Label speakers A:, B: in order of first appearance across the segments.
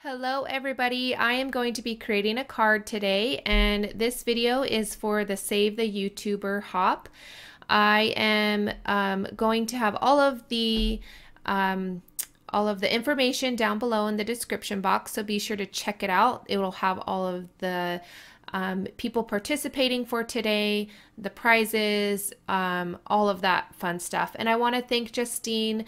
A: Hello everybody, I am going to be creating a card today, and this video is for the Save the YouTuber Hop. I am going to have all of the information down below in the description box, so be sure to check it out. It will have all of the people participating for today, the prizes, all of that fun stuff. And I want to thank Justine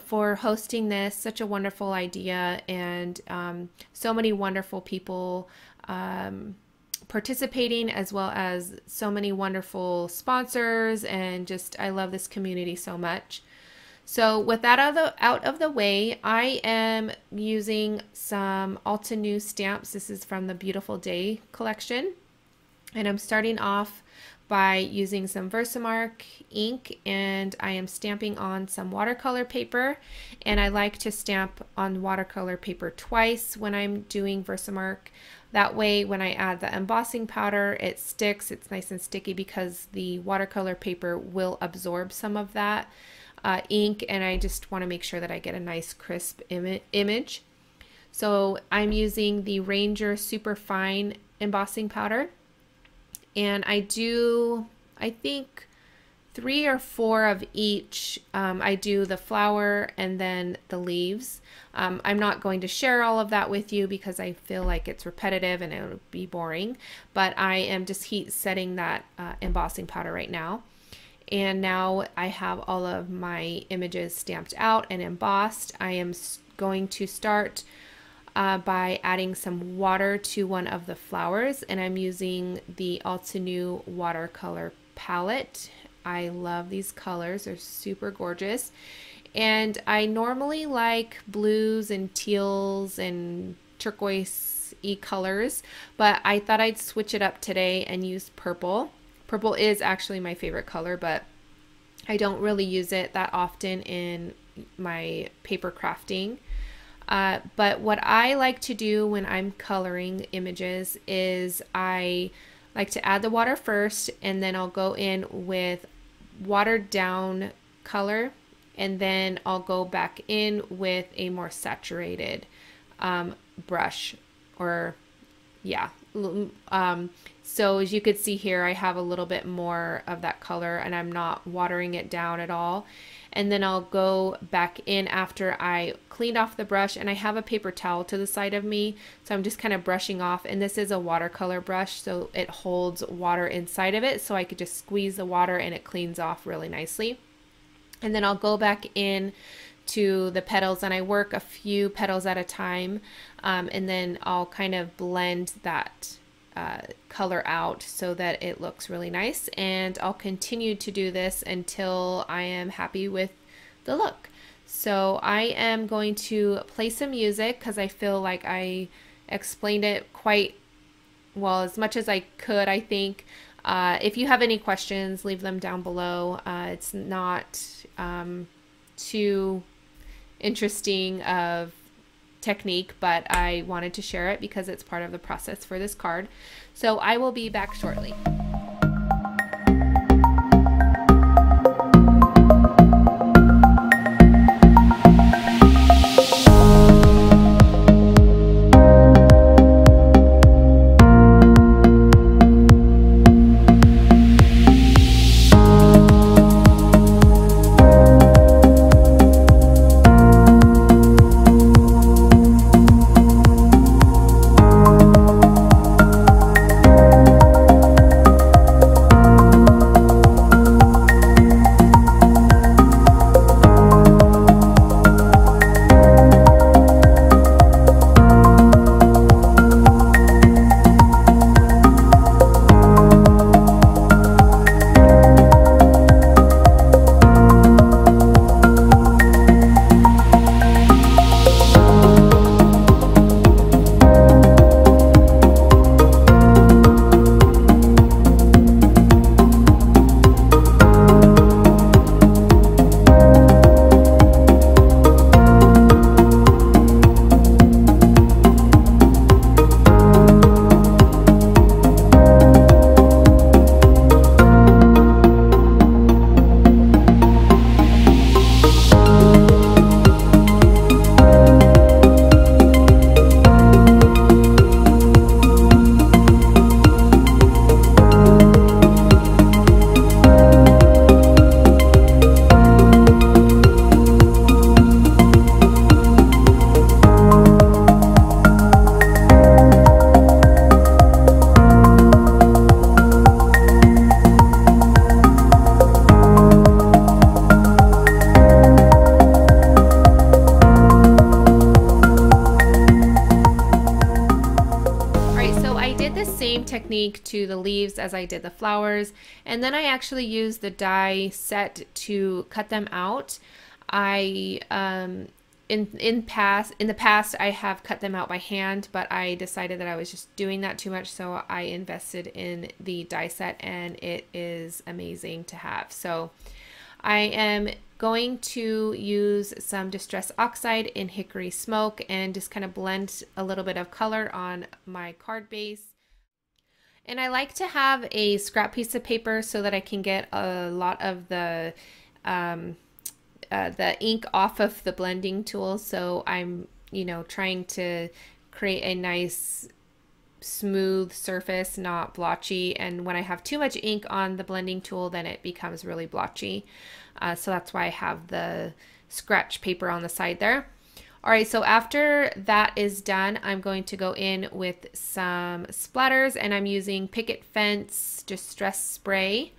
A: for hosting this. Such a wonderful idea, and so many wonderful people participating, as well as so many wonderful sponsors, and just I love this community so much. So with that out of the way, I am using some Altenew stamps. This is from the Beautiful Day collection. And I'm starting off by using some VersaFine ink, and I am stamping on some watercolor paper. And I like to stamp on watercolor paper twice when I'm doing VersaFine. That way, when I add the embossing powder, it sticks. It's nice and sticky because the watercolor paper will absorb some of that ink, and I just want to make sure that I get a nice crisp image. So I'm using the Ranger Super Fine embossing powder, and I do, I think, 3 or 4 of each. I do the flower and then the leaves. I'm not going to share all of that with you because I feel like it's repetitive and it would be boring, but I am just heat setting that embossing powder right now. And now I have all of my images stamped out and embossed. I am going to start by adding some water to one of the flowers, and I'm using the Altenew watercolor palette. I love these colors. They're super gorgeous. And I normally like blues and teals and turquoise-y colors, but I thought I'd switch it up today and use purple. Purple is actually my favorite color, but I don't really use it that often in my paper crafting. But what I like to do when I'm coloring images is I like to add the water first, and then I'll go in with watered down color, and then I'll go back in with a more saturated brush, or yeah. So as you could see here, I have a little bit more of that color, and I'm not watering it down at all. And then I'll go back in after I cleaned off the brush, and I have a paper towel to the side of me, so I'm just kind of brushing off. And this is a watercolor brush, so it holds water inside of it, so I could just squeeze the water and it cleans off really nicely. And then I'll go back in to the petals, and I work a few petals at a time, and then I'll kind of blend that color out so that it looks really nice. And I'll continue to do this until I am happy with the look. So I am going to play some music because I feel like I explained it quite well, as much as I could, I think. If you have any questions, leave them down below. It's not too interesting of technique, but I wanted to share it because it's part of the process for this card. So I will be back shortly. technique to the leaves as I did the flowers, and then I actually used the die set to cut them out. I in the past I have cut them out by hand, but I decided that I was just doing that too much, so I invested in the die set, and it is amazing to have. So I am going to use some Distress Oxide in Hickory Smoke and just kind of blend a little bit of color on my card base. And I like to have a scrap piece of paper so that I can get a lot of the ink off of the blending tool. So I'm, trying to create a nice smooth surface, not blotchy. And when I have too much ink on the blending tool, then it becomes really blotchy. So that's why I have the scratch paper on the side there. All right, so after that is done, I'm going to go in with some splatters, and I'm using Picket Fence Distress Spray.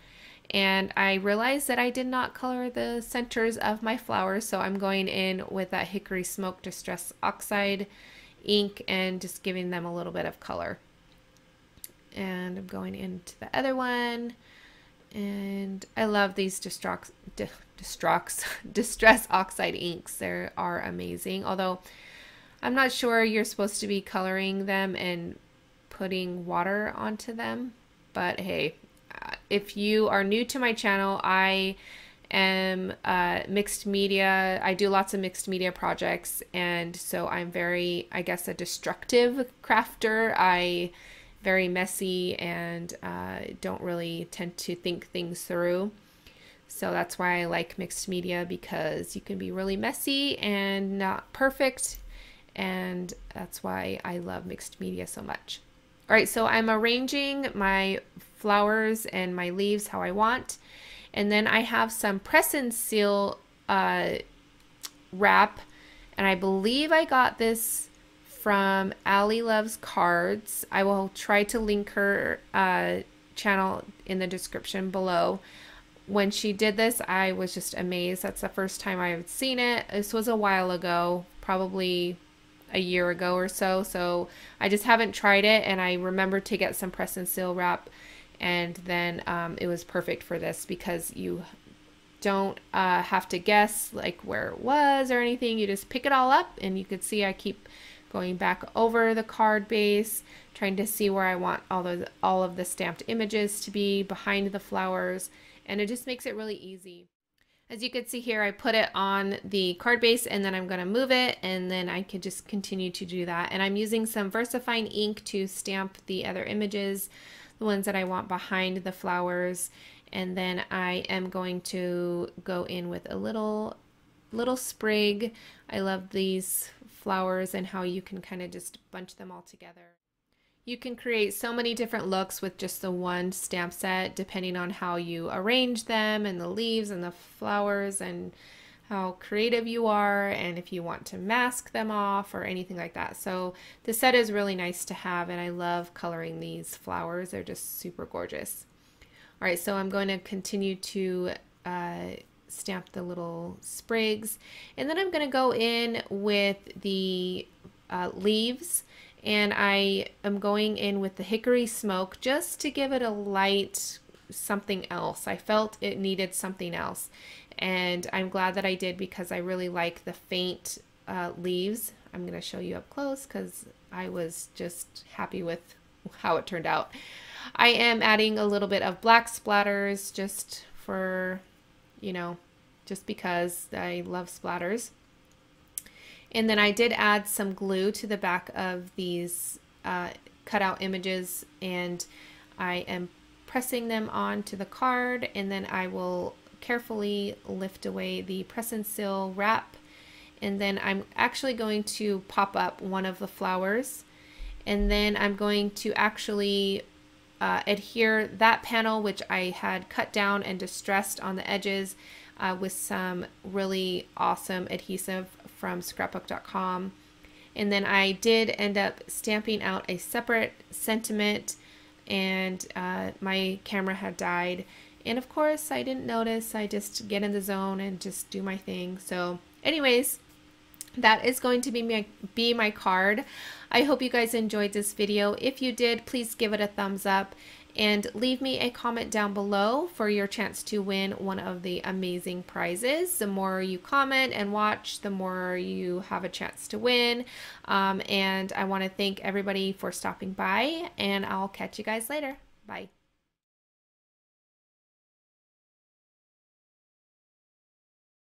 A: And I realized that I did not color the centers of my flowers, so I'm going in with that Hickory Smoke Distress Oxide ink and just giving them a little bit of color. And I'm going into the other one, and I love these Distress Oxide inks. They are amazing, although I'm not sure you're supposed to be coloring them and putting water onto them, but hey, if you are new to my channel, I am mixed media. I do lots of mixed media projects, and so I'm very, I guess, a destructive crafter. I very messy and don't really tend to think things through. So that's why I like mixed media, because you can be really messy and not perfect, and that's why I love mixed media so much. All right, so I'm arranging my flowers and my leaves how I want, and then I have some press and seal wrap, and I believe I got this from Allie Loves Cards. I will try to link her channel in the description below. When she did this, I was just amazed. That's the first time I've seen it. This was a while ago, probably a year ago or so. So I just haven't tried it, and I remembered to get some press and seal wrap, and then it was perfect for this because you don't have to guess like where it was or anything. You just pick it all up, and you could see I keep going back over the card base, trying to see where I want all of the stamped images to be behind the flowers, and it just makes it really easy. As you can see here, I put it on the card base, and then I'm going to move it, and then I could just continue to do that. And I'm using some VersaFine ink to stamp the other images, the ones that I want behind the flowers. And then I am going to go in with a little sprig. I love these flowers and how you can kind of just bunch them all together. You can create so many different looks with just the one stamp set, depending on how you arrange them, and the leaves and the flowers, and how creative you are, and if you want to mask them off or anything like that. So the set is really nice to have, and I love coloring these flowers. They're just super gorgeous. All right, so I'm going to continue to stamp the little sprigs, and then I'm going to go in with the leaves. And I am going in with the Hickory Smoke just to give it a light something else. I felt it needed something else. And I'm glad that I did, because I really like the faint leaves. I'm going to show you up close because I was just happy with how it turned out. I am adding a little bit of black splatters just for, just because I love splatters. And then I did add some glue to the back of these cutout images, and I am pressing them onto the card, and then I will carefully lift away the press and seal wrap, and then I'm actually going to pop up one of the flowers, and then I'm going to actually adhere that panel, which I had cut down and distressed on the edges with some really awesome adhesive from scrapbook.com. And then I did end up stamping out a separate sentiment, and my camera had died, and of course I didn't notice. I just get in the zone and just do my thing. So anyways, that is going to be my card. I hope you guys enjoyed this video. If you did, please give it a thumbs up and leave me a comment down below for your chance to win one of the amazing prizes. The more you comment and watch, the more you have a chance to win. And I want to thank everybody for stopping by, and I'll catch you guys later. Bye.